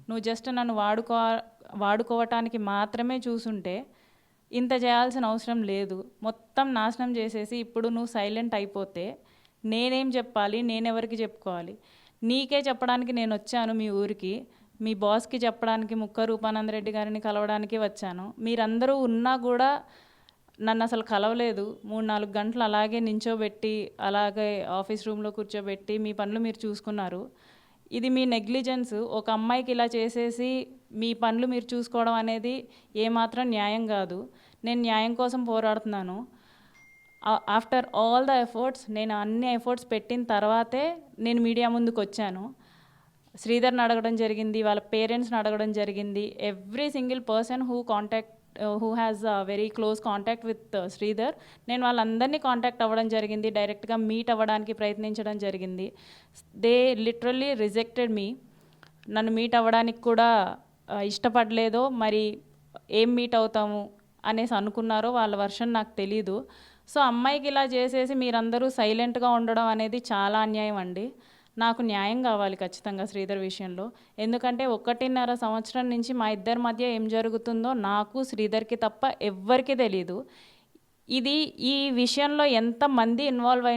నువ్వు జస్ట్ నన్ను వాడుకోవటానికి మాత్రమే చూసుంటే ఇంత చేయాల్సిన అవసరం లేదు. మొత్తం నాశనం చేసేసి ఇప్పుడు నువ్వు సైలెంట్ అయిపోతే నేనేం చెప్పాలి, నేనెవరికి చెప్పుకోవాలి? నీకే చెప్పడానికి నేను వచ్చాను మీ ఊరికి, మీ బాస్కి చెప్పడానికి ముక్క రూపానంద రెడ్డి గారిని కలవడానికి వచ్చాను. మీరందరూ ఉన్నా కూడా నన్ను అసలు కలవలేదు. 3-4 గంటలు అలాగే నించోబెట్టి, అలాగే ఆఫీస్ రూమ్లో కూర్చోబెట్టి మీ పనులు మీరు చూసుకున్నారు. ఇది మీ నెగ్లిజెన్స్. ఒక అమ్మాయికి ఇలా చేసేసి మీ పనులు మీరు చూసుకోవడం అనేది ఏమాత్రం న్యాయం కాదు. నేను న్యాయం కోసం పోరాడుతున్నాను. ఆఫ్టర్ ఆల్ ద ఎఫర్ట్స్, నేను అన్ని ఎఫర్ట్స్ పెట్టిన తర్వాతే నేను మీడియా ముందుకు వచ్చాను. శ్రీధర్ని అడగడం జరిగింది, వాళ్ళ పేరెంట్స్ని అడగడం జరిగింది. Every single person who has very close contact with Sridhar, నేను వాళ్ళందరినీ కాంటాక్ట్ అవ్వడం జరిగింది. డైరెక్ట్గా మీట్ అవ్వడానికి ప్రయత్నించడం జరిగింది. దే లిటరల్లీ రిజెక్టెడ్ మీ. నన్ను మీట్ అవ్వడానికి కూడా ఇష్టపడలేదో, మరి ఏం మీట్ అవుతాము అనేసి అనుకున్నారో వాళ్ళ వర్షన్ నాకు తెలీదు. సో అమ్మాయికి ఇలా చేసేసి మీరందరూ సైలెంట్గా ఉండడం అనేది చాలా అన్యాయం అండి. నాకు న్యాయం కావాలి ఖచ్చితంగా శ్రీధర్ విషయంలో. ఎందుకంటే 1.5 సంవత్సరం నుంచి మా ఇద్దరి మధ్య ఏం జరుగుతుందో నాకు, శ్రీధర్కి తప్ప ఎవ్వరికీ తెలీదు. ఈ విషయంలో ఎంతమంది ఇన్వాల్వ్ అయినా